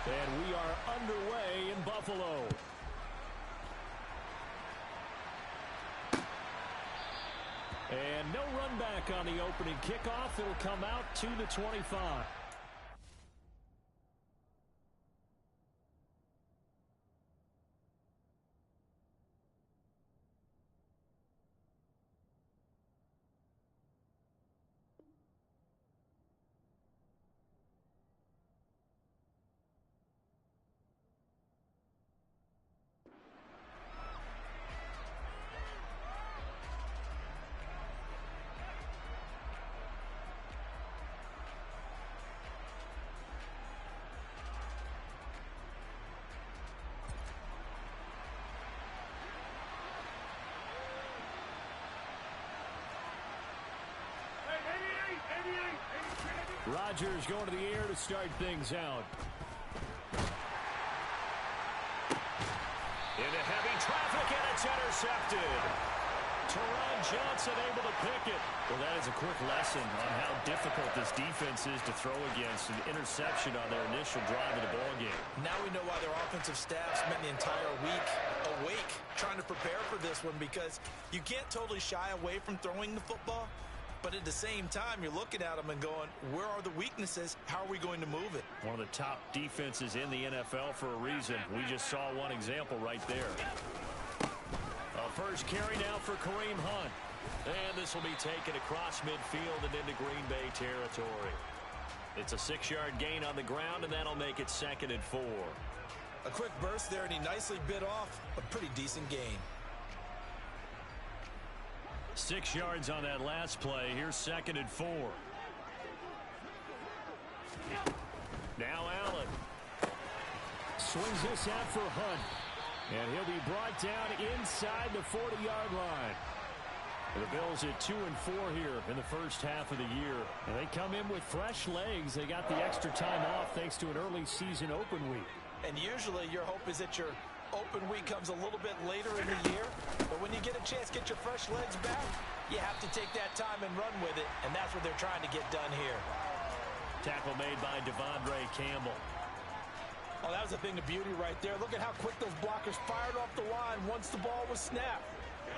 And we are underway in Buffalo. And no run back on the opening kickoff. It'll come out to the 25. Rodgers going to the air to start things out. Into heavy traffic, and it's intercepted. Teron Johnson able to pick it. Well, that is a quick lesson on how difficult this defense is to throw against. An interception on their initial drive of the ballgame. Now we know why their offensive staff spent the entire week awake trying to prepare for this one, because you can't totally shy away from throwing the football. But at the same time, you're looking at them and going, where are the weaknesses? How are we going to move it? One of the top defenses in the NFL for a reason. We just saw one example right there. A first carry now for Kareem Hunt. And this will be taken across midfield and into Green Bay territory. It's a 6-yard gain on the ground, and that'll make it 2nd and 4. A quick burst there, and he nicely bit off a pretty decent gain. 6 yards on that last play. Here's 2nd and 4. Now Allen swings this out for Hunt. And he'll be brought down inside the 40-yard line. The Bills at 2 and 4 here in the first half of the year. And they come in with fresh legs. They got the extra time off thanks to an early season open week. And usually your hope is that your open week comes a little bit later in the year. But when you get a chance to get your fresh legs back, you have to take that time and run with it. And that's what they're trying to get done here. Tackle made by Devondre Campbell. Oh, that was a thing of beauty right there. Look at how quick those blockers fired off the line once the ball was snapped.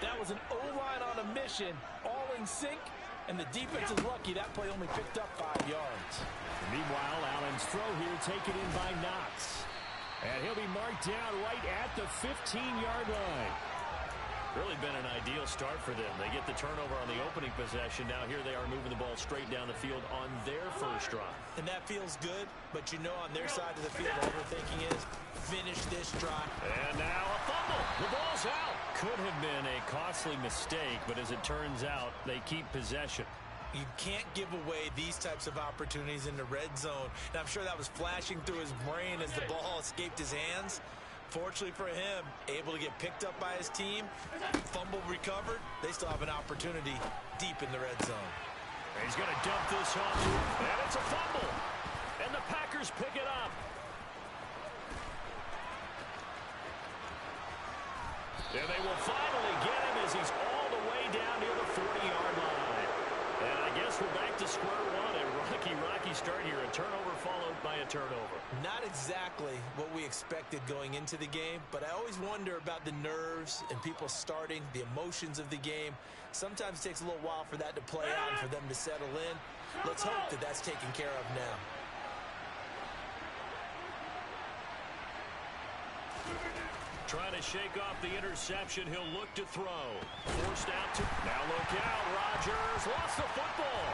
That was an O-line on a mission, all in sync, and the defense is lucky that play only picked up 5 yards. Meanwhile, Allen's throw here taken in by Knox. And he'll be marked down right at the 15-yard line. Really been an ideal start for them. They get the turnover on the opening possession. Now here they are moving the ball straight down the field on their first drive. And that feels good, but you know on their side of the field all they're thinking is finish this drive. And now a fumble. The ball's out. Could have been a costly mistake, but as it turns out, they keep possession. You can't give away these types of opportunities in the red zone. And I'm sure that was flashing through his brain as the ball escaped his hands. Fortunately for him, able to get picked up by his team, fumble recovered. They still have an opportunity deep in the red zone. And he's going to dump this off, and it's a fumble. And the Packers pick it up. And they will finally get him as he's all the way down near the 40-yard line. And I guess we're back to square one. A rocky start here. A turnover followed by a turnover. Not exactly what we expected going into the game, but I always wonder about the nerves and people starting, the emotions of the game. Sometimes it takes a little while for that to play out and for them to settle in. Let's hope that that's taken care of now. Trying to shake off the interception. He'll look to throw. Forced out to... Now look out. Rodgers lost the football.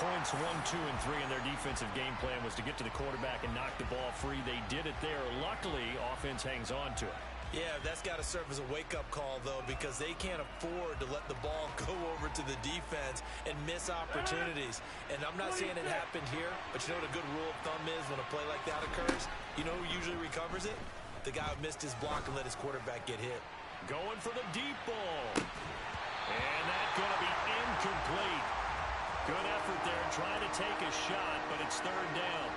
Points 1, 2, and 3 in their defensive game plan was to get to the quarterback and knock the ball free. They did it there. Luckily, offense hangs on to it. Yeah, that's got to serve as a wake-up call, though, because they can't afford to let the ball go over to the defense and miss opportunities. And I'm not saying it happened here, but you know what a good rule of thumb is when a play like that occurs? You know who usually recovers it? The guy who missed his block and let his quarterback get hit. Going for the deep ball. And that's going to be incomplete. Good effort there trying to take a shot, but it's third down.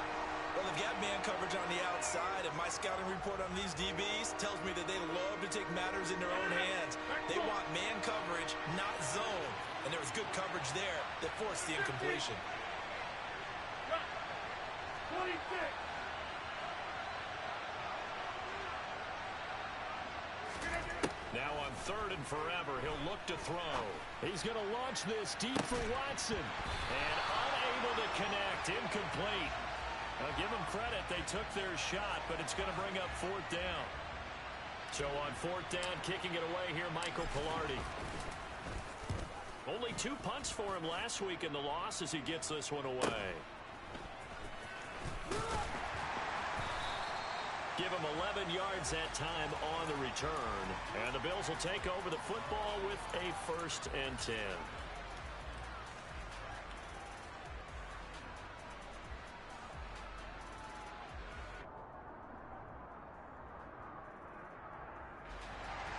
Well, they've got man coverage on the outside, and my scouting report on these DBs tells me that they love to take matters in their own hands. They want man coverage, not zone. And there was good coverage there that forced the incompletion. Now on 3rd and forever, he'll look to throw. He's going to launch this deep for Watson. And unable to connect, incomplete. Now give them credit, they took their shot, but it's going to bring up 4th down. So on 4th down, kicking it away here, Michael Palardy. Only 2 punts for him last week in the loss as he gets this one away. Give him 11 yards that time on the return. And the Bills will take over the football with a 1st and 10.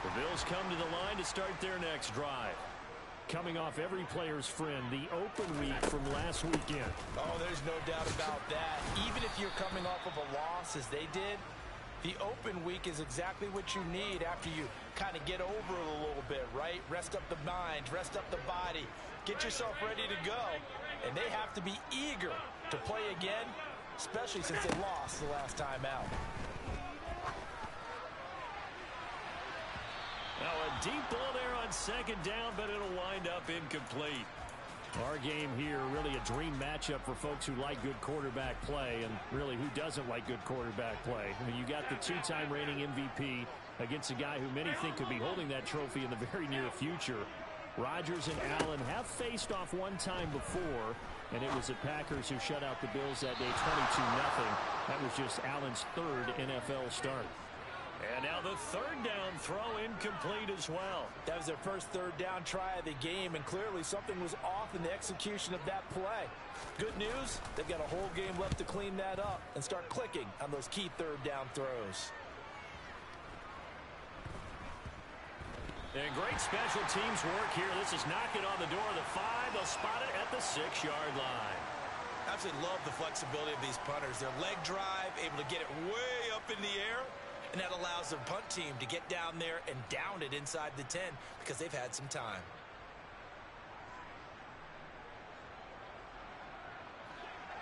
The Bills come to the line to start their next drive. Coming off every player's friend, the open week from last weekend. Oh, there's no doubt about that. Even if you're coming off of a loss as they did, the open week is exactly what you need after you kind of get over it a little bit, right? Rest up the mind, rest up the body, get yourself ready to go. And they have to be eager to play again, especially since they lost the last time out. Now a deep ball there on 2nd down, but it'll wind up incomplete. Our game here, really a dream matchup for folks who like good quarterback play, and really who doesn't like good quarterback play. I mean, you got the 2-time reigning MVP against a guy who many think could be holding that trophy in the very near future. Rodgers and Allen have faced off one time before, and it was the Packers who shut out the Bills that day 22-0. That was just Allen's 3rd NFL start. And now the 3rd down throw incomplete as well. That was their first 3rd down try of the game, and clearly something was off in the execution of that play. Good news, they've got a whole game left to clean that up and start clicking on those key 3rd down throws. And great special teams work here. This is knocking on the door of the 5. They'll spot it at the 6-yard line. Absolutely love the flexibility of these punters. Their leg drive, able to get it way up in the air. And that allows the punt team to get down there and down it inside the 10 because they've had some time.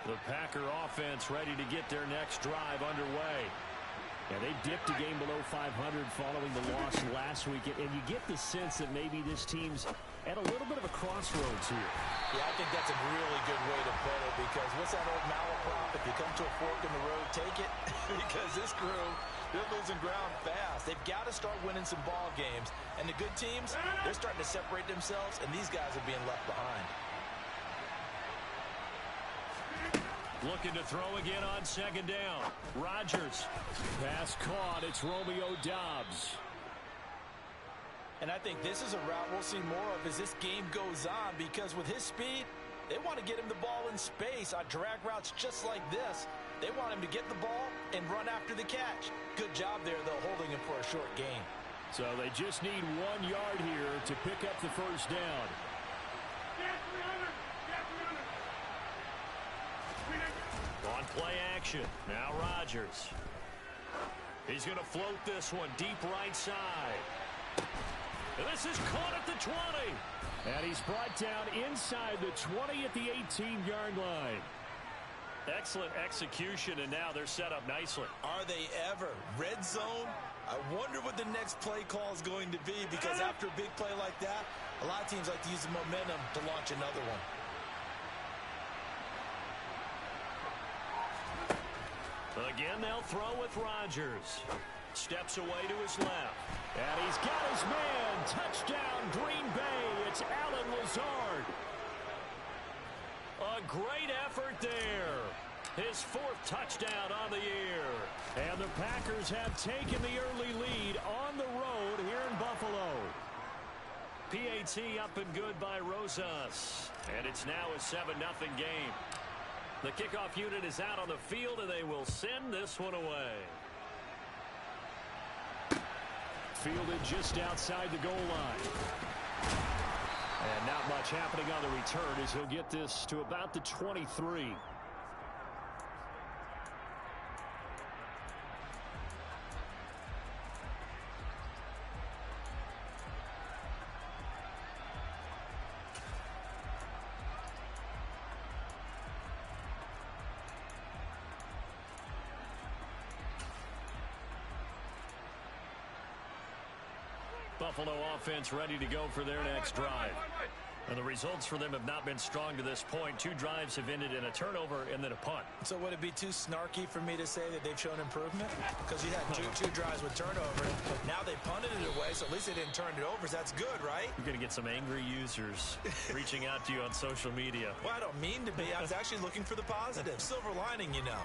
The Packer offense ready to get their next drive underway. Yeah, they dipped a game below 500 following the loss last week. And you get the sense that maybe this team's at a little bit of a crossroads here. Yeah, I think that's a really good way to put it because what's that old malaprop? If you come to a fork in the road, take it. Because this crew, they're losing ground fast. They've got to start winning some ball games. And the good teams, they're starting to separate themselves, and these guys are being left behind. Looking to throw again on 2nd down. Rodgers. Pass caught. It's Romeo Doubs. And I think this is a route we'll see more of as this game goes on because with his speed, they want to get him the ball in space on drag routes just like this. They want him to get the ball and run after the catch. Good job there, though, holding him for a short gain. So they just need 1 yard here to pick up the 1st down. On play action. Now Rodgers. He's going to float this one deep right side. And this is caught at the 20. And he's brought down inside the 20 at the 18-yard line. Excellent execution, and now they're set up nicely. Are they ever? Red zone? I wonder what the next play call is going to be because after a big play like that, a lot of teams like to use the momentum to launch another one. Again, they'll throw with Rodgers. Steps away to his left. And he's got his man. Touchdown, Green Bay. It's Allen Lazard. A great effort there. His 4th touchdown on the year. And the Packers have taken the early lead on the road here in Buffalo. PAT up and good by Rosas. And it's now a 7-0 game. The kickoff unit is out on the field, and they will send this one away. Fielded just outside the goal line. And not much happening on the return as he'll get this to about the 23. Buffalo offense ready to go for their next drive. And the results for them have not been strong to this point. 2 drives have ended in a turnover and then a punt. So would it be too snarky for me to say that they've shown improvement? Because you had two drives with turnovers. Now they punted it away, so at least they didn't turn it over. So that's good, right? You're going to get some angry users reaching out to you on social media. Well, I don't mean to be. I was actually looking for the positive. Silver lining, you know.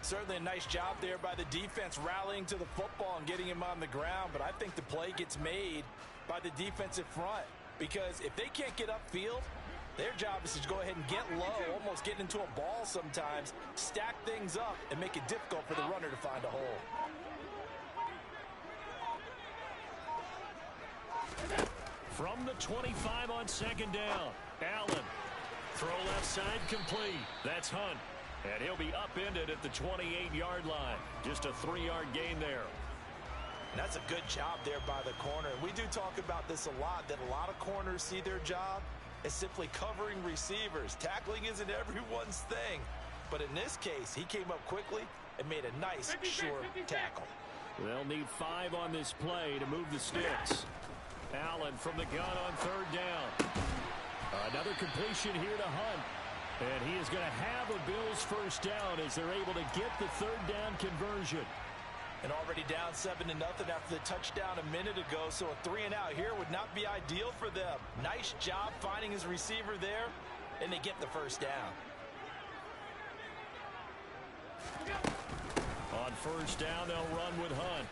Certainly a nice job there by the defense rallying to the football and getting him on the ground. But I think the play gets made by the defensive front. Because if they can't get upfield, their job is to go ahead and get low, almost get into a ball sometimes, stack things up, and make it difficult for the runner to find a hole. From the 25 on second down, Allen. Throw left side complete. That's Hunt. And he'll be upended at the 28-yard line. Just a 3-yard gain there. And that's a good job there by the corner. And we do talk about this a lot, that a lot of corners see their job as simply covering receivers. Tackling isn't everyone's thing. But in this case, he came up quickly and made a nice, short tackle. They'll need 5 on this play to move the sticks. Allen from the gun on third down. Another completion here to Hunt. And he is going to have a Bills first down as they're able to get the third down conversion. And already down 7-0 after the touchdown a minute ago, so a 3-and-out here would not be ideal for them. Nice job finding his receiver there, and they get the first down. On first down, they'll run with Hunt.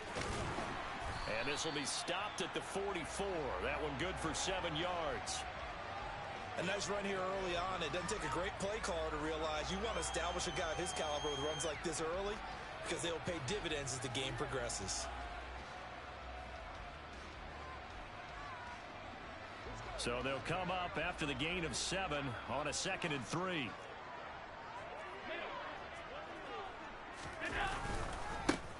And this will be stopped at the 44. That one good for 7 yards. A nice run here early on. It doesn't take a great play caller to realize you want to establish a guy of his caliber with runs like this early, because they'll pay dividends as the game progresses. So they'll come up after the gain of 7 on a 2nd and 3.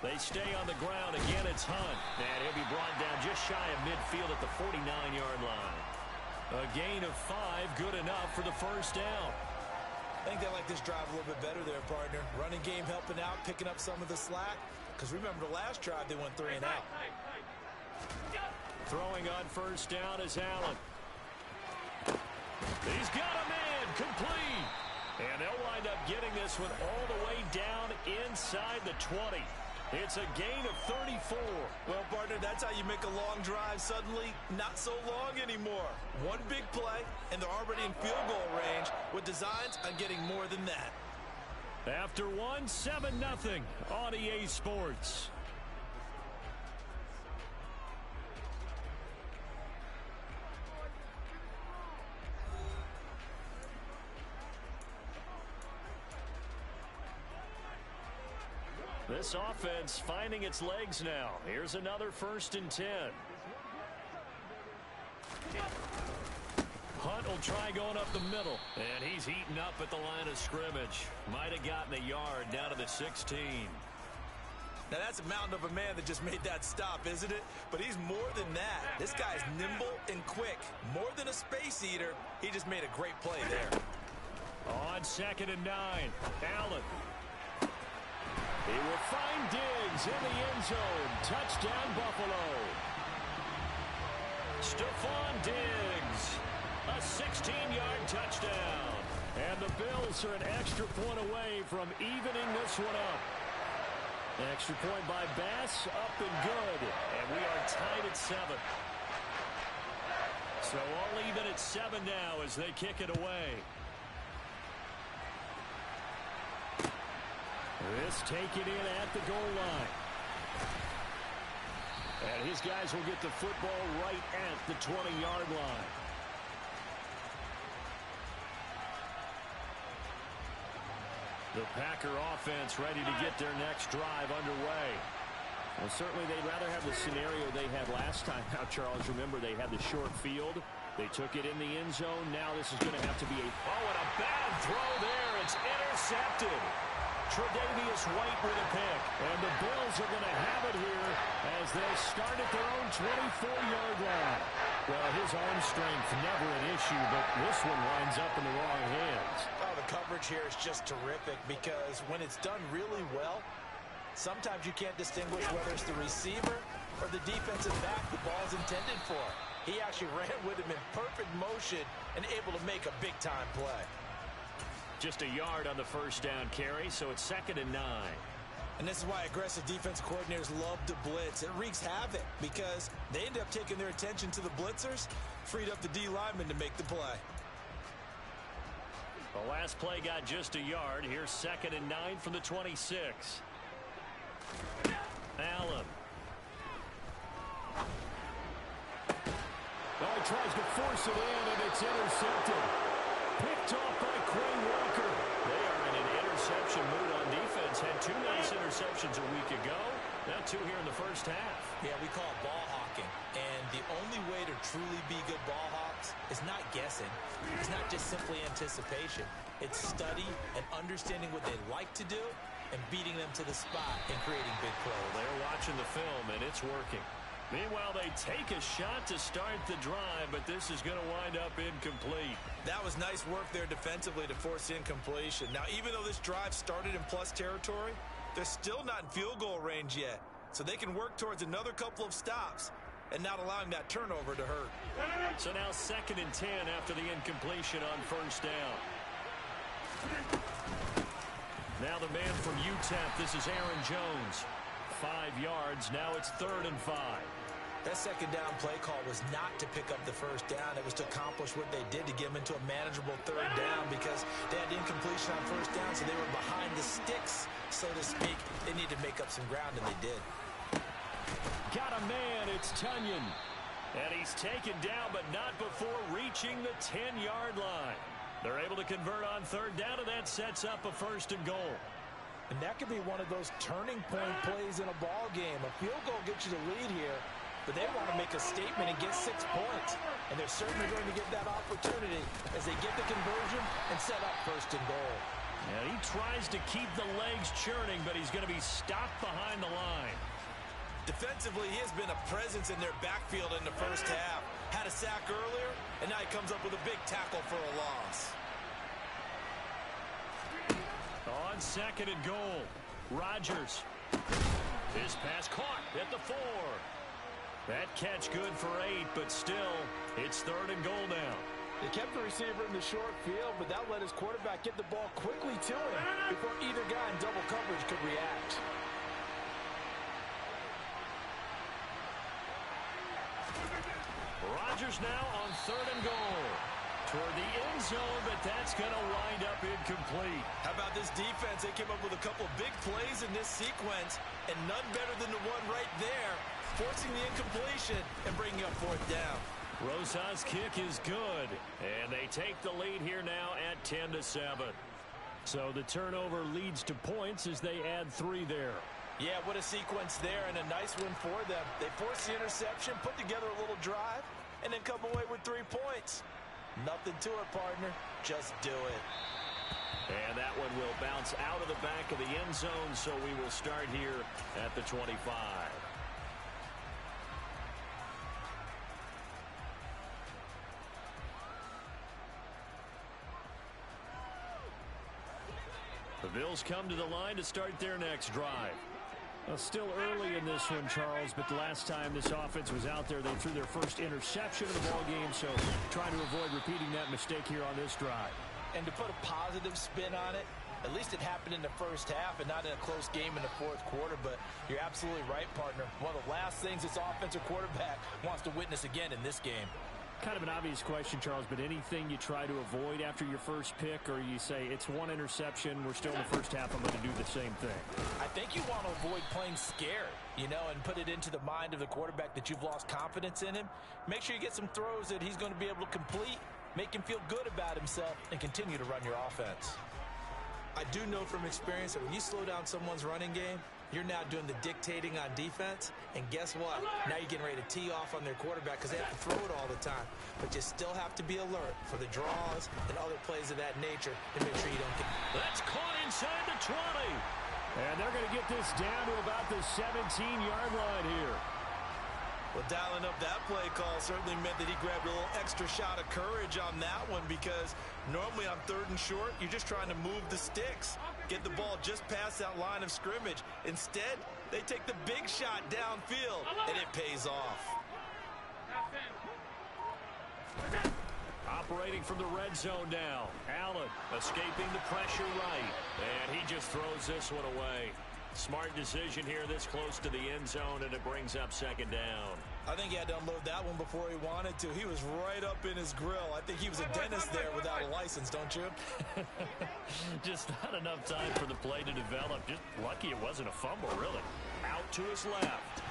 They stay on the ground. Again, it's Hunt. And he'll be brought down just shy of midfield at the 49-yard line. A gain of 5, good enough for the first down. I think they like this drive a little bit better there, partner. Running game helping out, picking up some of the slack. Because remember, the last drive, they went 3-and-out. Throwing on first down is Allen. He's got a man, complete. And they'll wind up getting this one all the way down inside the 20. It's a gain of 34. Well, partner, that's how you make a long drive suddenly not so long anymore. One big play, and they're already in field goal range with designs on getting more than that. After 1, 7-0 on EA Sports. This offense finding its legs now. Here's another 1st and 10. Hunt will try going up the middle. And he's heating up at the line of scrimmage. Might have gotten a yard down to the 16. Now that's a mountain of a man that just made that stop, isn't it? But he's more than that. This guy's nimble and quick. More than a space eater. He just made a great play there. On 2nd and 9, Allen. He will find Diggs in the end zone. Touchdown, Buffalo. Stephon Diggs. A 16-yard touchdown. And the Bills are an extra point away from evening this one up. Extra point by Bass, up and good. And we are tied at 7. So all even at 7 now as they kick it away. This taken in at the goal line. And his guys will get the football right at the 20-yard line. The Packer offense ready to get their next drive underway. Well, certainly they'd rather have the scenario they had last time. Now, Charles, remember they had the short field. They took it in the end zone. Now this is going to have to be a... Oh, and a bad throw there. It's intercepted. Tre'Davious White with a pick. And the Bills are going to have it here as they start at their own 24-yard line. Well, his arm strength never an issue, but this one winds up in the wrong hands. Oh, the coverage here is just terrific because when it's done really well, sometimes you can't distinguish whether it's the receiver or the defensive back the ball's intended for. He actually ran with him in perfect motion and able to make a big-time play. Just a yard on the first down carry, so it's 2nd and 9. And this is why aggressive defensive coordinators love to blitz. It wreaks havoc because they end up taking their attention to the blitzers, freed up the D lineman to make the play. The last play got just a yard. Here's 2nd and 9 from the 26. Allen. Well, he tries to force it in, and it's intercepted. Picked off by Quay Walker. They are in an interception mood on defense. Had 2 nice interceptions a week ago. Now 2 here in the first half. Yeah, we call it ball hawking. And the only way to truly be good ball hawks is not guessing. It's not just simply anticipation. It's study and understanding what they like to do and beating them to the spot and creating big plays. They're watching the film, and it's working. Meanwhile, they take a shot to start the drive, but this is going to wind up incomplete. That was nice work there defensively to force incompletion. Now, even though this drive started in plus territory, they're still not in field goal range yet. So they can work towards another couple of stops and not allowing that turnover to hurt. So now 2nd and 10 after the incompletion on first down. Now the man from UTEP, this is Aaron Jones. 5 yards, now it's 3rd and 5. That second down play call was not to pick up the first down. It was to accomplish what they did to get them into a manageable 3rd down because they had incompletion on first down, so they were behind the sticks, so to speak. They needed to make up some ground, and they did. Got a man, it's Tunyon. And he's taken down, but not before reaching the 10-yard line. They're able to convert on 3rd down, and that sets up a 1st and goal. And that could be one of those turning point plays in a ball game. A field goal gets you the lead here, but they want to make a statement and get 6 points. And they're certainly going to get that opportunity as they get the conversion and set up 1st and goal. And he tries to keep the legs churning, but he's going to be stopped behind the line. Defensively, he has been a presence in their backfield in the first half. Had a sack earlier, and now he comes up with a big tackle for a loss. On 2nd and goal, Rodgers. His pass caught at the 4. That catch good for 8, but still, it's 3rd and goal now. They kept the receiver in the short field, but that let his quarterback get the ball quickly to him before either guy in double coverage could react. Rodgers now on 3rd and goal. Toward the end zone, but that's going to wind up incomplete. How about this defense? They came up with a couple of big plays in this sequence, and none better than the one right there, forcing the incompletion and bringing up 4th down. Rosas' kick is good, and they take the lead here now at 10-7. So the turnover leads to points as they add 3 there. Yeah, what a sequence there, and a nice win for them. They force the interception, put together a little drive, and then come away with 3 points. Nothing to it, partner. Just do it. And that one will bounce out of the back of the end zone, so we will start here at the 25. The Bills come to the line to start their next drive. Well, still early in this one, Charles, but the last time this offense was out there, they threw their first interception of the ball game, so trying to avoid repeating that mistake here on this drive. And to put a positive spin on it, at least it happened in the first half and not in a close game in the 4th quarter, but you're absolutely right, partner. One of the last things this offensive quarterback wants to witness again in this game. Kind of an obvious question, Charles, but anything you try to avoid after your first pick, or you say it's 1 interception, we're still in the first half, I'm going to do the same thing? I think you want to avoid playing scared, and put it into the mind of the quarterback that you've lost confidence in him. Make sure you get some throws that he's going to be able to complete, make him feel good about himself, and continue to run your offense. I do know from experience that when you slow down someone's running game, you're now doing the dictating on defense, and guess what? Now you're getting ready to tee off on their quarterback because they have to throw it all the time. But you still have to be alert for the draws and other plays of that nature to make sure you don't get... That's caught inside the 20. And they're going to get this down to about the 17-yard line here. Well, dialing up that play call certainly meant that he grabbed a little extra shot of courage on that one, because normally on 3rd and short, you're just trying to move the sticks, get the ball just past that line of scrimmage. Instead, they take the big shot downfield, and it pays off. Operating from the red zone now. Allen escaping the pressure right. And he just throws this one away. Smart decision here this close to the end zone, and it brings up 2nd down. I think he had to unload that one before he wanted to. He was right up in his grill. I think he was a dentist there without a license, don't you? Just not enough time for the play to develop. Just lucky it wasn't a fumble, really. Out to his left.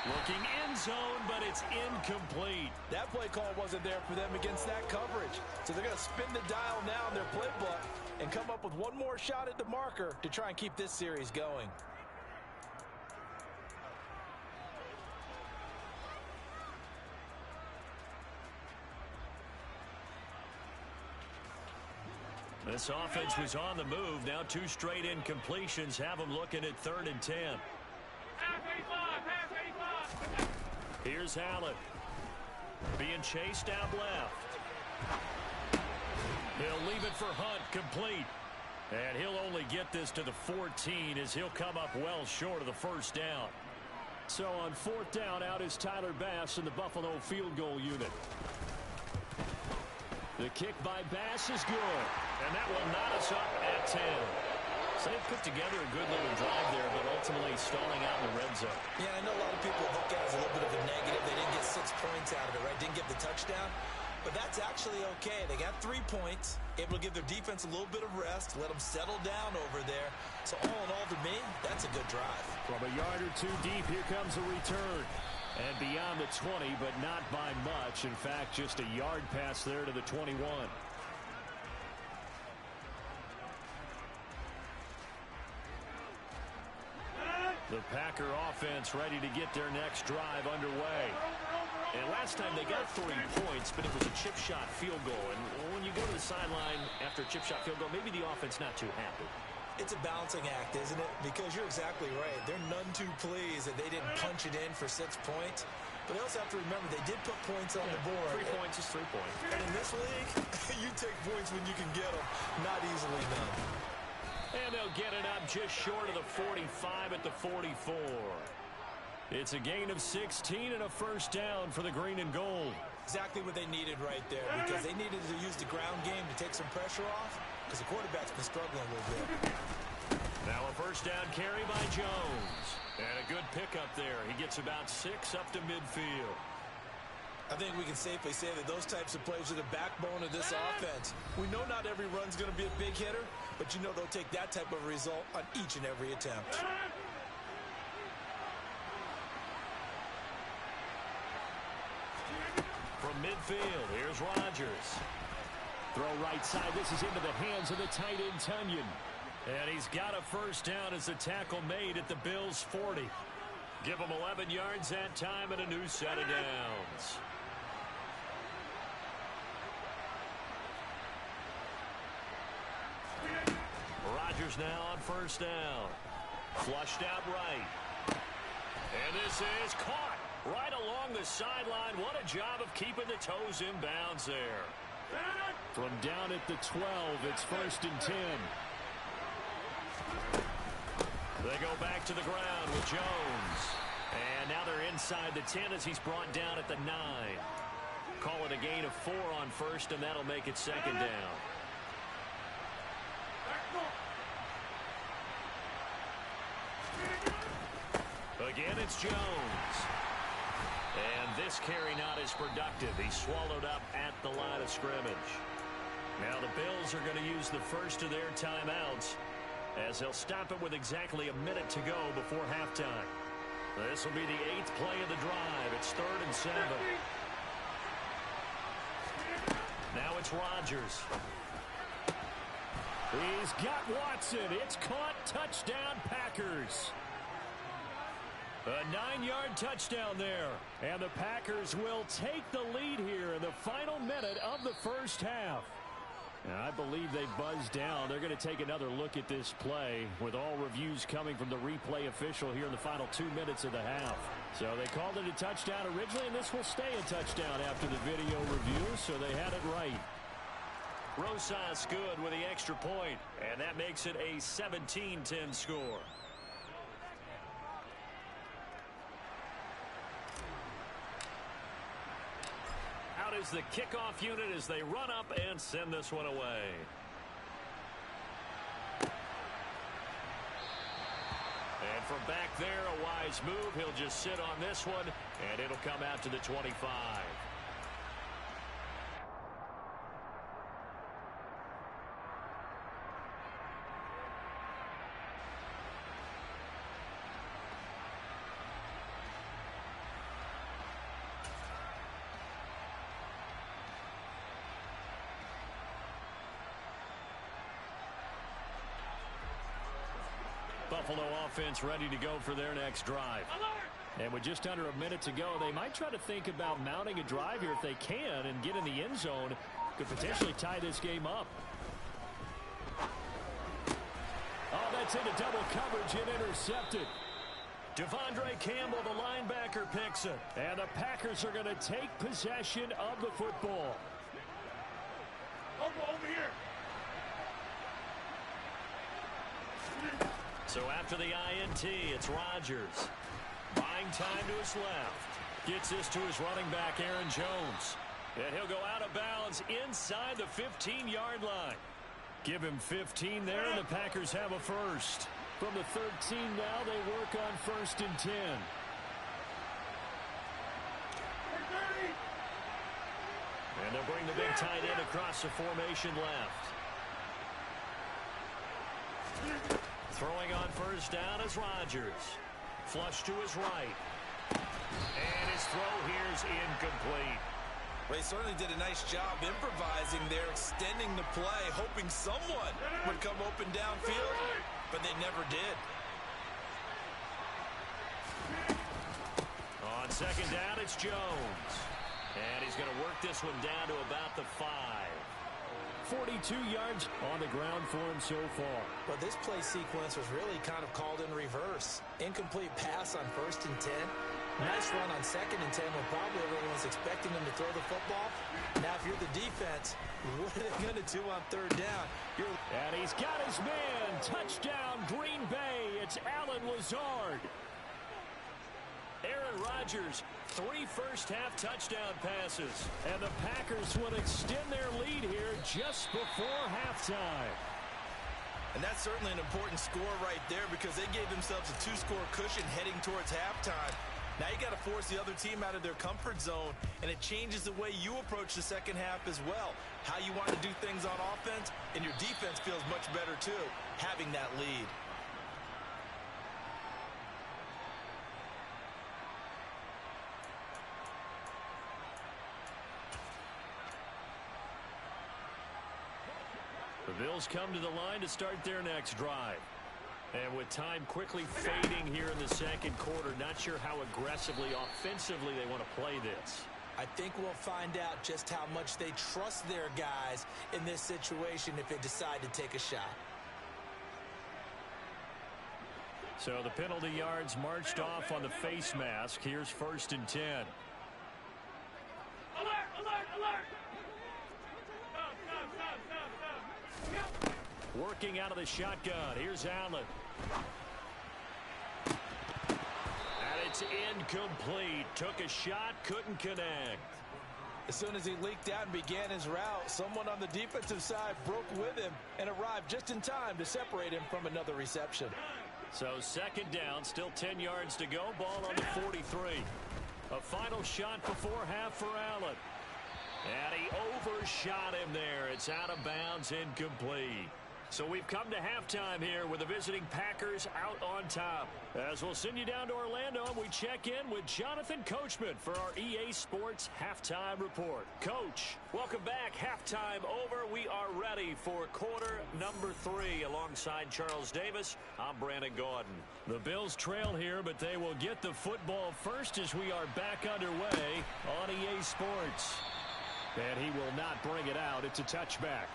Looking end zone, but it's incomplete. That play call wasn't there for them against that coverage. So they're going to spin the dial now in their playbook and come up with one more shot at the marker to try and keep this series going. This offense was on the move. Now 2 straight incompletions have them looking at 3rd and 10. Here's Allen. Being chased out left. He'll leave it for Hunt, complete. And he'll only get this to the 14 as he'll come up well short of the 1st down. So on 4th down, out is Tyler Bass in the Buffalo field goal unit. The kick by Bass is good. And that will knot us up at 10. So they put together a good little drive there, but ultimately stalling out in the red zone. Yeah, I know a lot of people look at it as a little bit of a negative. They didn't get 6 points out of it, right? Didn't get the touchdown. But that's actually okay. They got 3 points, able to give their defense a little bit of rest, let them settle down over there. So all in all, to me, that's a good drive. From a yard or 2 deep, here comes a return. And beyond the 20, but not by much. In fact, just a yard pass there to the 21. The Packer offense ready to get their next drive underway. And last time they got 3 points, but it was a chip shot field goal. And when you go to the sideline after a chip shot field goal, maybe the offense not too happy. It's a balancing act, isn't it? Because you're exactly right. They're none too pleased that they didn't punch it in for 6 points. But they also have to remember they did put points on the board. 3 points is 3 points. And in this league, you take points when you can get them. Not easily done. And they'll get it up just short of the 45 at the 44. It's a gain of 16 and a 1st down for the green and gold. Exactly what they needed right there, because they needed to use the ground game to take some pressure off, because the quarterback's been struggling a little bit. Now a 1st down carry by Jones. And a good pickup there. He gets about 6 up to midfield. I think we can safely say that those types of plays are the backbone of this offense. We know not every run's going to be a big hitter, but you know they'll take that type of result on each and every attempt. From midfield, here's Rodgers. Throw right side. This is into the hands of the tight end, Tunyon. And he's got a 1st down as the tackle made at the Bills' 40. Give them 11 yards that time and a new set of downs. Rodgers now on 1st down. Flushed out right. And this is caught right along the sideline. What a job of keeping the toes in bounds there. From down at the 12, it's 1st and 10. They go back to the ground with Jones. And now they're inside the 10 as he's brought down at the 9. Call it a gain of 4 on 1st, and that'll make it 2nd down. Again, it's Jones. And this carry not as productive. He's swallowed up at the line of scrimmage. Now the Bills are going to use the first of their timeouts as they'll stop it with exactly a minute to go before halftime. This will be the 8th play of the drive. It's 3rd and 7. Now it's Rodgers. He's got Watson. It's caught. Touchdown, Packers. A 9-yard touchdown there. And the Packers will take the lead here in the final minute of the first half. I believe they buzzed down. They're going to take another look at this play with all reviews coming from the replay official here in the final 2 minutes of the half. So they called it a touchdown originally, and this will stay a touchdown after the video review, so they had it right. Rosas good with the extra point, and that makes it a 17-10 score. Out is the kickoff unit as they run up and send this one away. And from back there, a wise move. He'll just sit on this one, and it'll come out to the 25. Buffalo offense ready to go for their next drive. And with just under a minute to go, they might try to think about mounting a drive here if they can and get in the end zone. Could potentially tie this game up. Oh, that's into double coverage and intercepted. Devondre Campbell, the linebacker, picks it. And the Packers are going to take possession of the football. Over here. So after the INT, it's Rodgers. Buying time to his left. Gets this to his running back, Aaron Jones. And he'll go out of bounds inside the 15-yard line. Give him 15 there, and the Packers have a first. From the 13 now, they work on 1st and 10. And they'll bring the big tight end across the formation left. Throwing on 1st down is Rodgers. Flush to his right. And his throw here is incomplete. They certainly did a nice job improvising there, extending the play, hoping someone would come open downfield, but they never did. On 2nd down, it's Jones. And he's going to work this one down to about the 5. 42 yards on the ground for him so far. But this play sequence was really kind of called in reverse. Incomplete pass on 1st and 10. Nice run on 2nd and 10 when probably everyone was expecting him to throw the football. Now, if you're the defense, what are they going to do on 3rd down? And he's got his man. Touchdown, Green Bay. It's Allen Lazard. Aaron Rodgers, 3 first-half touchdown passes. And the Packers will extend their lead here just before halftime. And that's certainly an important score right there because they gave themselves a 2-score cushion heading towards halftime. Now you got to force the other team out of their comfort zone, and it changes the way you approach the second half as well. How you want to do things on offense, and your defense feels much better too, having that lead. The Bills come to the line to start their next drive. And with time quickly fading here in the 2nd quarter, not sure how aggressively, offensively they want to play this. I think we'll find out just how much they trust their guys in this situation if they decide to take a shot. So the penalty yards marched off on the face mask. Here's 1st and 10. Alert, alert, alert! Working out of the shotgun. Here's Allen. And it's incomplete. Took a shot, couldn't connect. As soon as he leaked out and began his route, someone on the defensive side broke with him and arrived just in time to separate him from another reception. So 2nd down, still 10 yards to go. Ball on the 43. A final shot before half for Allen. And he overshot him there. It's out of bounds, incomplete. So we've come to halftime here with the visiting Packers out on top. As we'll send you down to Orlando, and we check in with Jonathan Coachman for our EA Sports Halftime Report. Coach, welcome back. Halftime over. We are ready for quarter number 3 alongside Charles Davis. I'm Brandon Gaudin. The Bills trail here, but they will get the football first as we are back underway on EA Sports. And he will not bring it out. It's a touchback.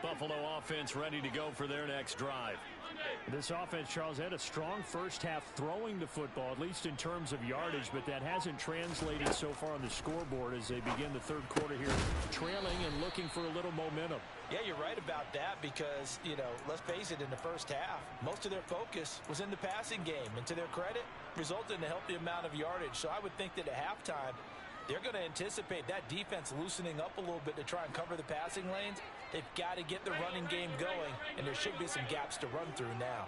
Buffalo offense ready to go for their next drive. This offense, Charles, had a strong first half throwing the football, at least in terms of yardage, but that hasn't translated so far on the scoreboard as they begin the third quarter here, trailing and looking for a little momentum. Yeah, you're right about that because, let's face it, in the first half, most of their focus was in the passing game. And to their credit, resulted in a healthy amount of yardage. So I would think that at halftime, they're going to anticipate that defense loosening up a little bit to try and cover the passing lanes. They've got to get the running game going, and there should be some gaps to run through now.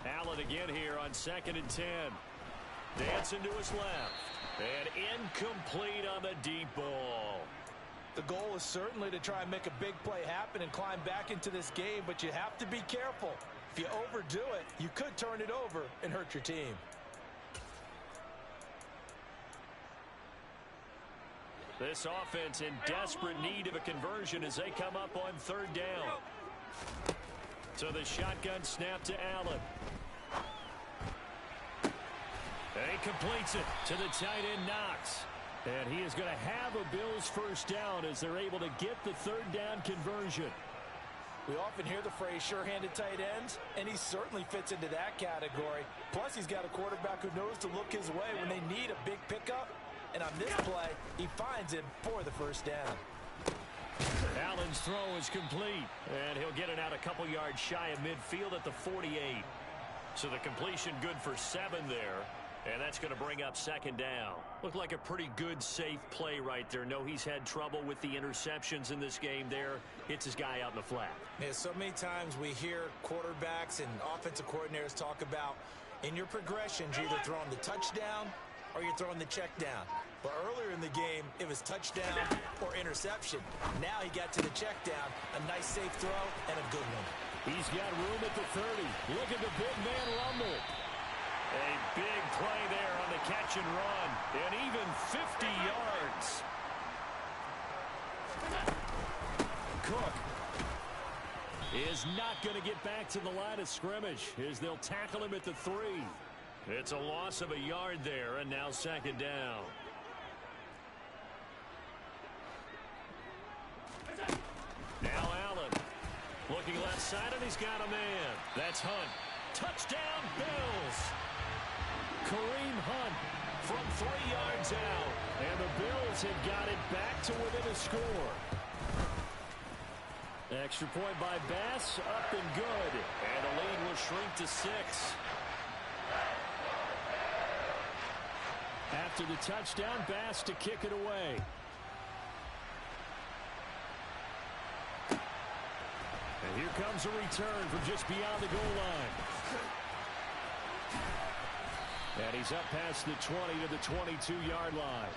Allen again here on 2nd and 10. Dancing to his left. And incomplete on the deep ball. The goal is certainly to try and make a big play happen and climb back into this game, but you have to be careful. If you overdo it, you could turn it over and hurt your team. This offense in desperate need of a conversion as they come up on 3rd down. So the shotgun snap to Allen. And he completes it to the tight end, Knox. And he is going to have a Bills first down as they're able to get the 3rd down conversion. We often hear the phrase sure-handed tight ends, and he certainly fits into that category. Plus, he's got a quarterback who knows to look his way when they need a big pickup. And on this play, he finds him for the first down. Allen's throw is complete. And he'll get it out a couple yards shy of midfield at the 48. So the completion good for 7 there. And that's going to bring up 2nd down. Looked like a pretty good, safe play right there. No, he's had trouble with the interceptions in this game there. Hits his guy out in the flat. Yeah, so many times we hear quarterbacks and offensive coordinators talk about in your progressions, you're either throwing the touchdown or you're throwing the check down. But earlier in the game, it was touchdown or interception. Now he got to the check down. A nice safe throw and a good one. He's got room at the 30. Look at the big man rumble. A big play there on the catch and run. And even 50 yards. Cook is not going to get back to the line of scrimmage as they'll tackle him at the 3. It's a loss of a yard there, and now 2nd down. Now Allen. Looking left side, and he's got a man. That's Hunt. Touchdown, Bills. Kareem Hunt from 3 yards out. And the Bills have got it back to within a score. Extra point by Bass, up and good. And the lead will shrink to 6. After the touchdown, Bass to kick it away. And here comes a return from just beyond the goal line. And he's up past the 20 to the 22-yard line.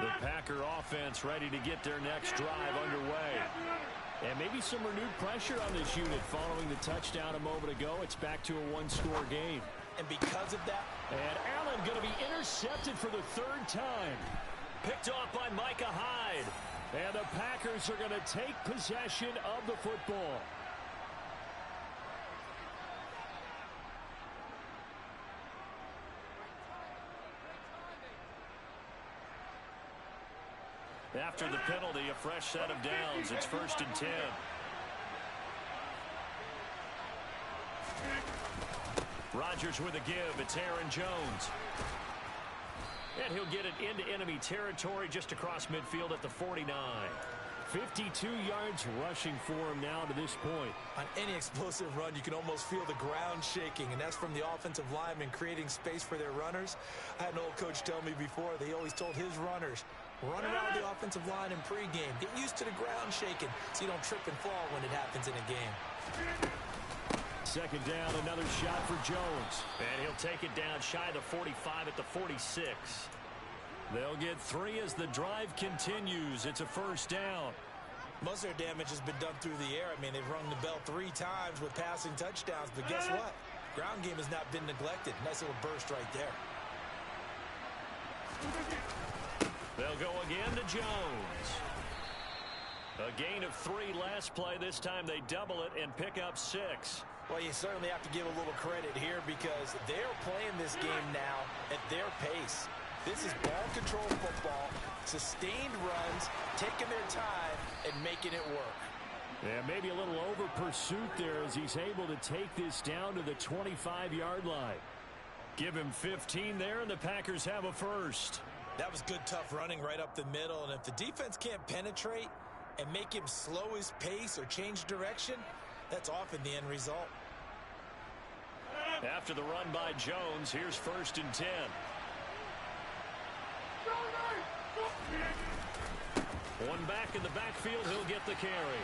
The Packer offense ready to get their next drive underway. And maybe some renewed pressure on this unit following the touchdown a moment ago. It's back to a one-score game. And because of that... And Allen going to be intercepted for the 3rd time. Picked off by Micah Hyde. And the Packers are going to take possession of the football. After the penalty, a fresh set of downs. It's 1st and 10. Rodgers with a give. It's Aaron Jones. And he'll get it into enemy territory just across midfield at the 49. 52 yards rushing for him now to this point. On any explosive run, you can almost feel the ground shaking, and that's from the offensive linemen creating space for their runners. I had an old coach tell me before, they always told his runners, run around the offensive line in pregame. Get used to the ground shaking so you don't trip and fall when it happens in a game. 2nd down, another shot for Jones. And he'll take it down shy of the 45 at the 46. They'll get 3 as the drive continues. It's a 1st down. Most of their damage has been done through the air. I mean, they've rung the bell 3 times with passing touchdowns, but guess what? Ground game has not been neglected. Nice little burst right there. They'll go again to Jones. A gain of 3 last play. This time they double it and pick up 6. Well, you certainly have to give a little credit here because they're playing this game now at their pace. This is ball control football, sustained runs, taking their time and making it work. Yeah, maybe a little over pursuit there as he's able to take this down to the 25-yard line. Give him 15 there, and the Packers have a first. That was good, tough running right up the middle, and if the defense can't penetrate and make him slow his pace or change direction, that's often the end result. After the run by Jones, here's 1st and 10. One back in the backfield, he'll get the carry.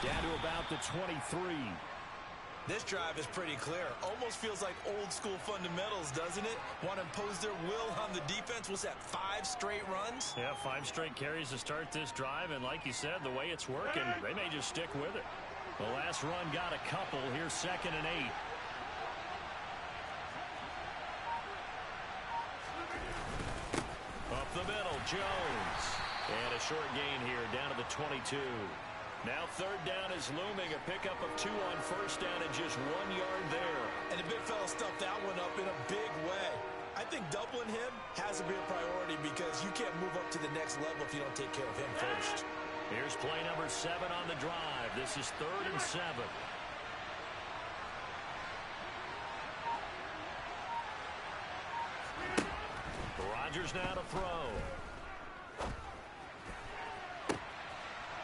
Down to about the 23. This drive is pretty clear. Almost feels like old school fundamentals, doesn't it? Want to impose their will on the defense. Was that 5 straight runs? Yeah, 5 straight carries to start this drive, and like you said, the way it's working, they may just stick with it. The last run got a couple. Here's 2nd and 8. Up the middle, Jones. And a short gain here down to the 22. Now 3rd down is looming. A pickup of 2 on 1st down and just 1 yard there. And the big fella stuffed that one up in a big way. I think doubling him has to be a priority because you can't move up to the next level if you don't take care of him first. Here's play number 7 on the drive. This is 3rd and 7. Rodgers now to throw.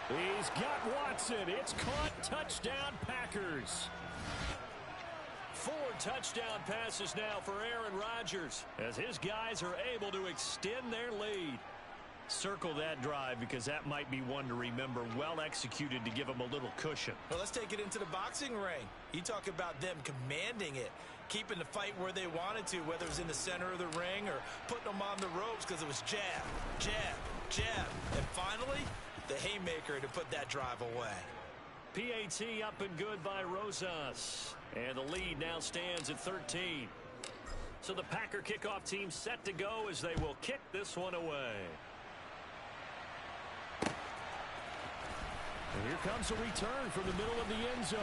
He's got Watson. It's caught. Touchdown, Packers. 4 touchdown passes now for Aaron Rodgers as his guys are able to extend their lead. Circle that drive because that might be one to remember. Well executed to give them a little cushion. Well, let's take it into the boxing ring. You talk about them commanding it, keeping the fight where they wanted to, whether it was in the center of the ring or putting them on the ropes because it was jab, jab, jab. And finally, the haymaker to put that drive away. PAT up and good by Rosas. And the lead now stands at 13. So the Packer kickoff team set to go as they will kick this one away. And here comes a return from the middle of the end zone.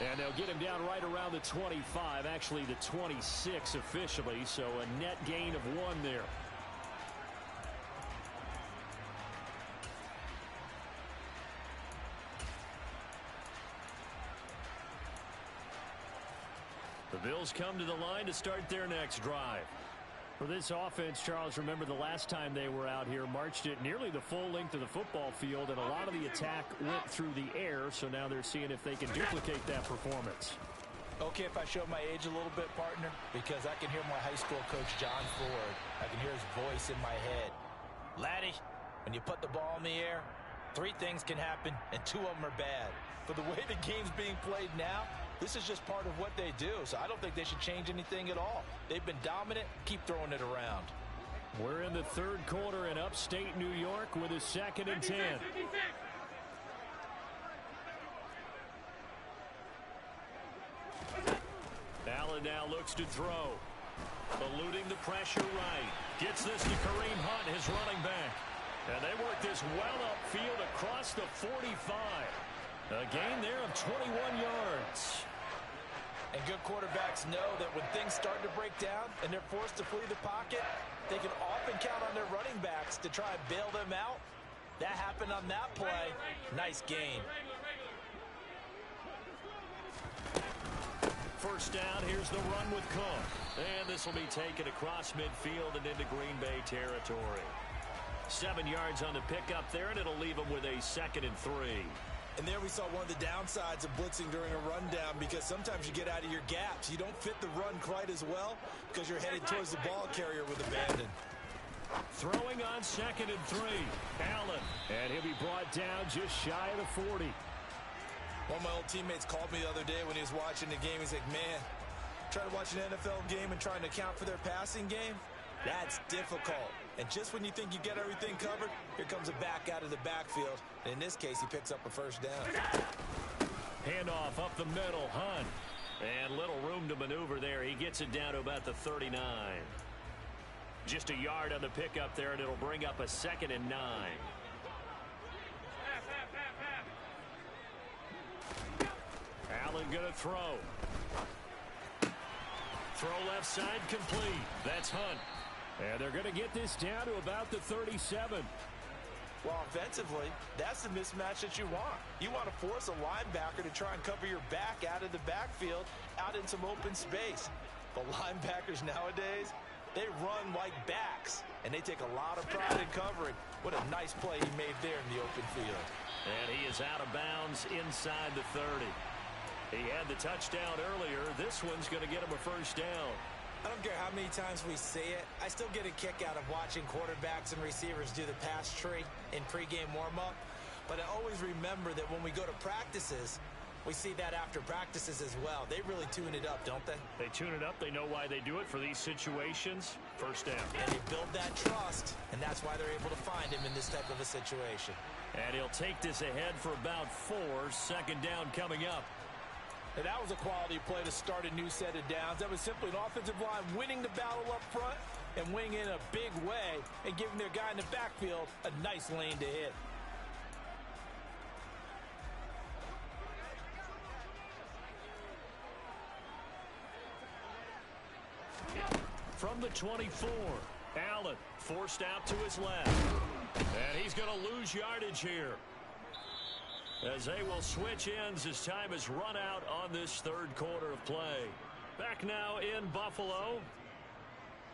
And they'll get him down right around the 25, actually the 26 officially, so a net gain of 1 there. The Bills come to the line to start their next drive. For this offense, Charles, remember the last time they were out here, marched it nearly the full length of the football field, and a lot of the attack went through the air, so now they're seeing if they can duplicate that performance. Okay, if I show my age a little bit, partner, because I can hear my high school coach, John Ford. I can hear his voice in my head. Laddie, when you put the ball in the air, 3 things can happen, and 2 of them are bad. For the way the game's being played now, this is just part of what they do, so I don't think they should change anything at all. They've been dominant. Keep throwing it around. We're in the 3rd quarter in upstate New York with a 2nd and 10. Allen now looks to throw. Eluding the pressure right. Gets this to Kareem Hunt, his running back. And they work this well upfield across the 45. A gain there of 21 yards. And good quarterbacks know that when things start to break down and they're forced to flee the pocket, they can often count on their running backs to try and bail them out. That happened on that play. Nice gain. First down, here's the run with Cook. And this will be taken across midfield and into Green Bay territory. 7 yards on the pickup there, and it'll leave them with a 2nd and 3. And there we saw one of the downsides of blitzing during a rundown because sometimes you get out of your gaps. You don't fit the run quite as well because you're headed towards the ball carrier with abandon. Throwing on 2nd and 3. Allen. And he'll be brought down just shy of the 40. One of my old teammates called me the other day when he was watching the game. He's like, man, trying to watch an NFL game and trying to account for their passing game, that's difficult. And just when you think you get everything covered, here comes a back out of the backfield. And in this case, he picks up a first down. Handoff up the middle. Hunt. And little room to maneuver there. He gets it down to about the 39. Just a yard on the pickup there, and it'll bring up a 2nd and 9. Allen going to throw. Throw left side complete. That's Hunt. And they're going to get this down to about the 37. Well, offensively, that's the mismatch that you want. You want to force a linebacker to try and cover your back out of the backfield, out in some open space. But linebackers nowadays, they run like backs, and they take a lot of pride in covering. What a nice play he made there in the open field. And he is out of bounds inside the 30. He had the touchdown earlier. This one's going to get him a first down. I don't care how many times we say it. I still get a kick out of watching quarterbacks and receivers do the pass tree in pregame warm-up. But I always remember that when we go to practices, we see that after practices as well. They really tune it up, don't they? They tune it up. They know why they do it for these situations. First down. And they build that trust, and that's why they're able to find him in this type of a situation. And he'll take this ahead for about 4. 2nd down coming up. And that was a quality play to start a new set of downs. That was simply an offensive line winning the battle up front and winning in a big way and giving their guy in the backfield a nice lane to hit. From the 24, Allen forced out to his left. And he's going to lose yardage here, as they will switch ends as time has run out on this 3rd quarter of play. Back now in Buffalo.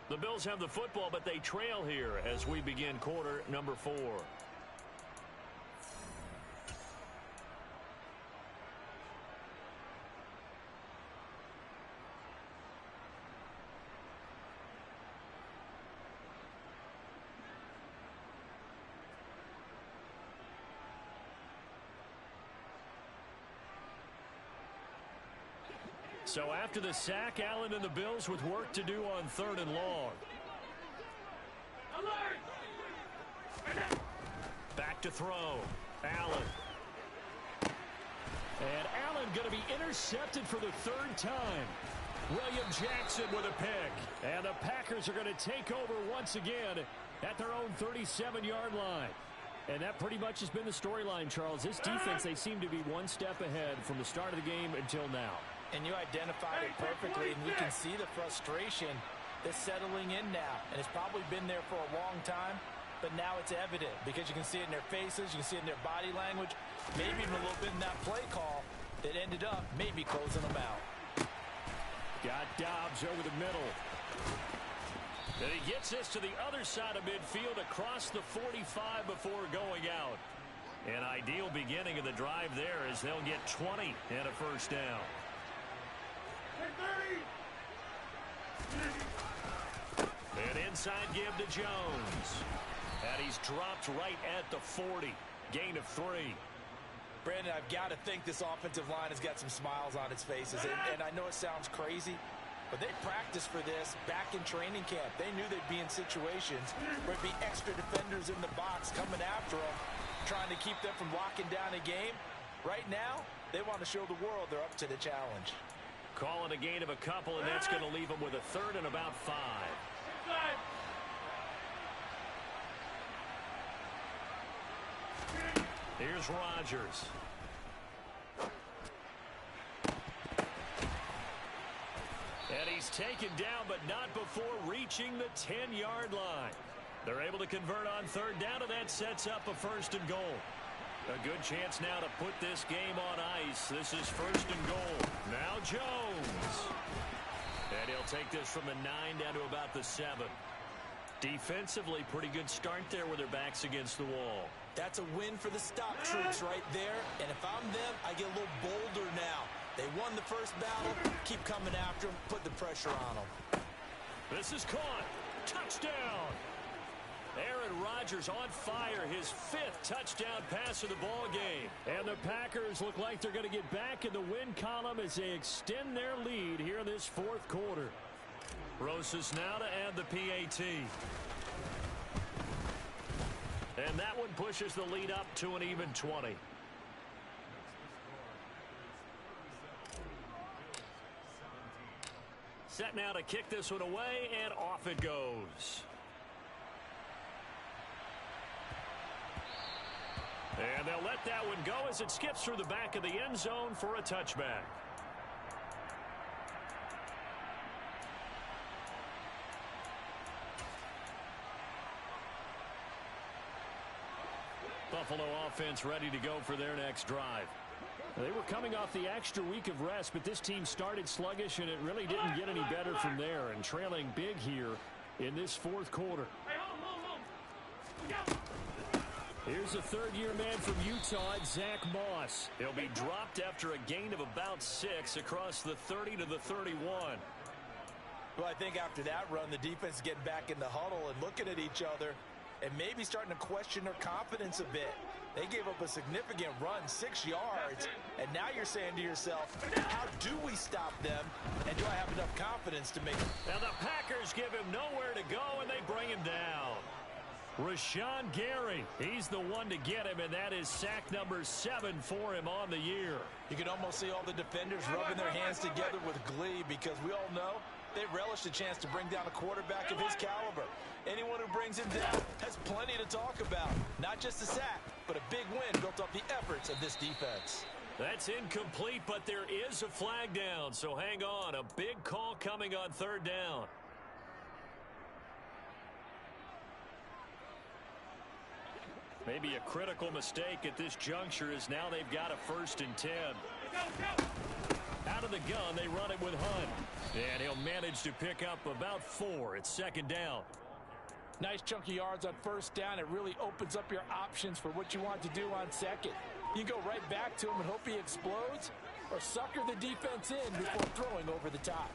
The Bills have the football, but they trail here as we begin quarter number 4. So after the sack, Allen and the Bills with work to do on 3rd and long. Back to throw. Allen. And Allen going to be intercepted for the 3rd time. William Jackson with a pick. And the Packers are going to take over once again at their own 37-yard line. And that pretty much has been the storyline, Charles. This defense, they seem to be one step ahead from the start of the game until now. And you identified it perfectly, and you can see the frustration that's settling in now. And it's probably been there for a long time, but now it's evident because you can see it in their faces, you can see it in their body language, maybe even a little bit in that play call that ended up maybe closing them out. Got Dobbs over the middle. And he gets this to the other side of midfield across the 45 before going out. An ideal beginning of the drive there as they'll get 20 and a first down. And inside give to Jones. And he's dropped right at the 40. Gain of 3. Brandon, I've got to think this offensive line has got some smiles on its faces. And I know it sounds crazy, but they practiced for this back in training camp. They knew they'd be in situations where it'd be extra defenders in the box coming after them, trying to keep them from locking down a game. Right now, they want to show the world they're up to the challenge. Calling a gain of a couple, and that's going to leave them with a 3rd and about 5. Here's Rodgers. And he's taken down, but not before reaching the 10-yard line. They're able to convert on 3rd down, and that sets up a 1st and goal. A good chance now to put this game on ice. This is 1st and goal. Now Jones. And he'll take this from the 9 down to about the 7. Defensively, pretty good start there with their backs against the wall. That's a win for the stop troops right there. And if I'm them, I get a little bolder now. They won the first battle. Keep coming after them. Put the pressure on them. This is caught. Touchdown. Aaron Rodgers on fire, his 5th touchdown pass of the ball game. And the Packers look like they're going to get back in the win column as they extend their lead here in this 4th quarter. Rosas now to add the PAT. And that one pushes the lead up to an even 20. Set now to kick this one away, and off it goes. And they'll let that one go as it skips through the back of the end zone for a touchback. Buffalo offense ready to go for their next drive. They were coming off the extra week of rest, but this team started sluggish, and it really didn't get any better from there, and trailing big here in this fourth quarter. Here's a third-year man from Utah, Zach Moss. He'll be dropped after a gain of about 6 across the 30 to the 31. Well, I think after that run, the defense is getting back in the huddle and looking at each other and maybe starting to question their confidence a bit. They gave up a significant run, 6 yards, and now you're saying to yourself, how do we stop them, and do I have enough confidence to make it? Now the Packers give him nowhere to go, and they bring him down. Rashawn Gary, he's the one to get him, and that is sack number 7 for him on the year. You can almost see all the defenders rubbing their hands together with glee because we all know they relish the chance to bring down a quarterback of his caliber. Anyone who brings him down has plenty to talk about. Not just a sack, but a big win built off the efforts of this defense. That's incomplete, but there is a flag down, so hang on. A big call coming on third down. Maybe a critical mistake at this juncture is now they've got a 1st and 10. Out of the gun, they run it with Hunt. And he'll manage to pick up about 4. It's 2nd down. Nice chunky yards on 1st down. It really opens up your options for what you want to do on 2nd. You go right back to him and hope he explodes, or sucker the defense in before throwing over the top.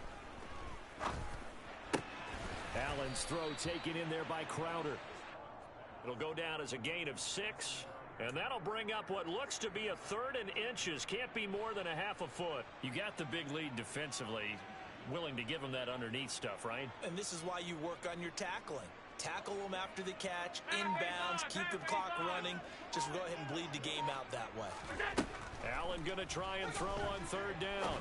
Allen's throw taken in there by Crowder. It'll go down as a gain of 6, and that'll bring up what looks to be a 3rd and inches. Can't be more than a half a foot. You got the big lead defensively. Willing to give him that underneath stuff, right? And this is why you work on your tackling. Tackle them after the catch, inbounds, keep the clock running. Just go ahead and bleed the game out that way. Allen going to try and throw on 3rd down.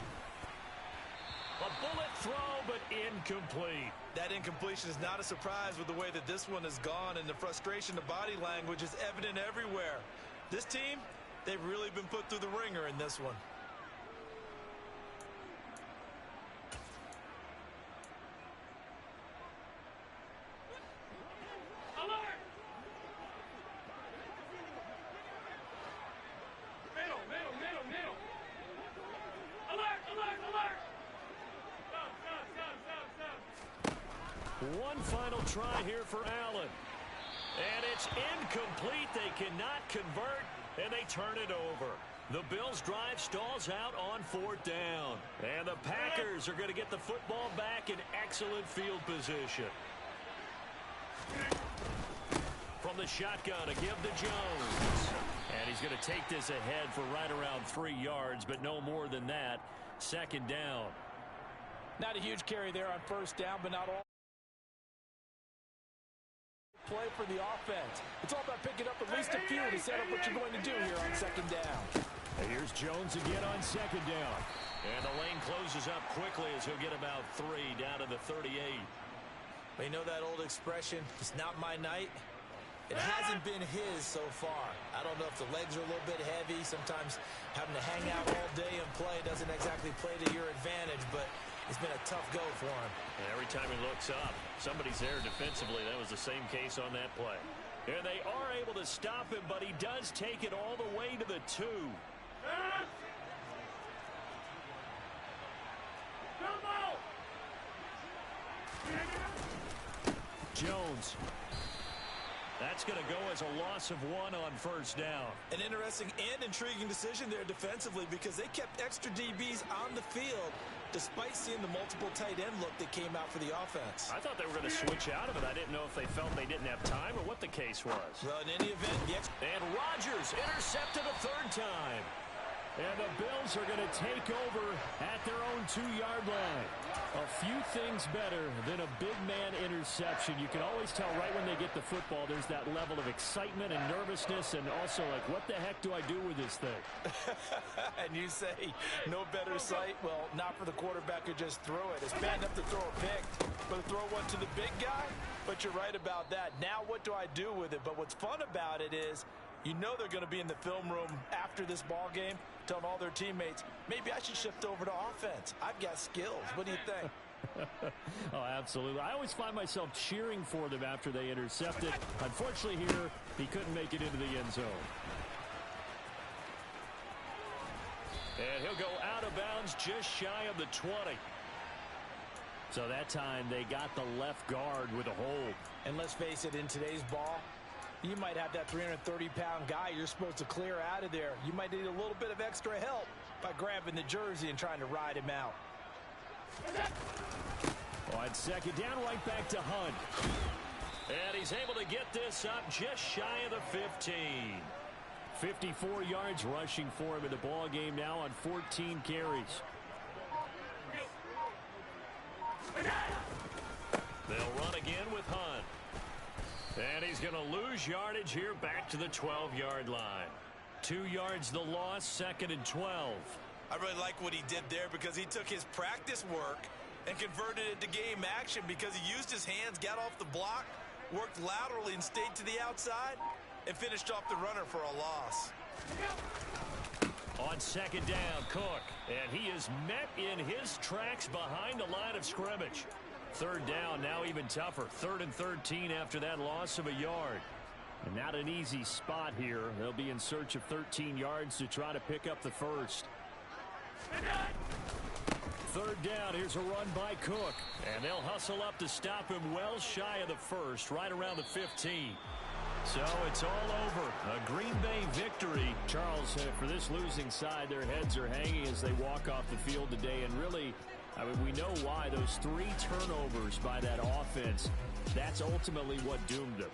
A bullet throw, but incomplete. That incompletion is not a surprise with the way that this one has gone, and the frustration, the body language is evident everywhere. This team, they've really been put through the ringer in this one. One final try here for Allen. And it's incomplete. They cannot convert, and they turn it over. The Bills' drive stalls out on 4th down. And the Packers are going to get the football back in excellent field position. From the shotgun, a give to Jones. And he's going to take this ahead for right around 3 yards, but no more than that. 2nd down. Not a huge carry there on 1st down, but not all. Play for the offense. It's all about picking up at least a few to set up what you're going to do here on 2nd down. And here's Jones again on 2nd down. And the lane closes up quickly as he'll get about 3 down to the 38. But you know that old expression, it's not my night? It hasn't been his so far. I don't know if the legs are a little bit heavy. Sometimes having to hang out all day and play doesn't exactly play to your advantage, but it's been a tough go for him. And every time he looks up, somebody's there defensively. That was the same case on that play. And they are able to stop him, but he does take it all the way to the 2. Jones. That's going to go as a loss of 1 on 1st down. An interesting and intriguing decision there defensively because they kept extra DBs on the field despite seeing the multiple tight end look that came out for the offense. I thought they were going to switch out of it. I didn't know if they felt they didn't have time or what the case was. Well, in any event, and Rodgers intercepted a 3rd time. And the Bills are going to take over at their own 2-yard line. A few things better than a big man interception. You can always tell right when they get the football, there's that level of excitement and nervousness, and also like, what the heck do I do with this thing? And you say, no better sight? Well, not for the quarterback who just threw it. It's bad enough to throw a pick, but to throw one to the big guy? But you're right about that. Now what do I do with it? But what's fun about it is, you know they're going to be in the film room after this ball game, telling all their teammates, maybe I should shift over to offense. I've got skills. What do you think? Oh, absolutely. I always find myself cheering for them after they intercept it. Unfortunately here, he couldn't make it into the end zone. And he'll go out of bounds just shy of the 20. So that time they got the left guard with a hold. And let's face it, in today's ball, you might have that 330-pound guy you're supposed to clear out of there. You might need a little bit of extra help by grabbing the jersey and trying to ride him out. On second down, right back to Hunt. And he's able to get this up just shy of the 15. 54 yards rushing for him in the ball game now on 14 carries. They'll run again with Hunt. And he's going to lose yardage here back to the 12-yard line. 2 yards the loss, 2nd and 12. I really like what he did there because he took his practice work and converted it to game action because he used his hands, got off the block, worked laterally and stayed to the outside, and finished off the runner for a loss. On second down, Cook. And he is met in his tracks behind the line of scrimmage. Third down, now even tougher. 3rd and 13 after that loss of a yard. And not an easy spot here. They'll be in search of 13 yards to try to pick up the first. 3rd down, here's a run by Cook. And they'll hustle up to stop him well shy of the first, right around the 15. So it's all over. A Green Bay victory. Charles, for this losing side, their heads are hanging as they walk off the field today. And really, I mean, we know why. Those 3 turnovers by that offense, that's ultimately what doomed them.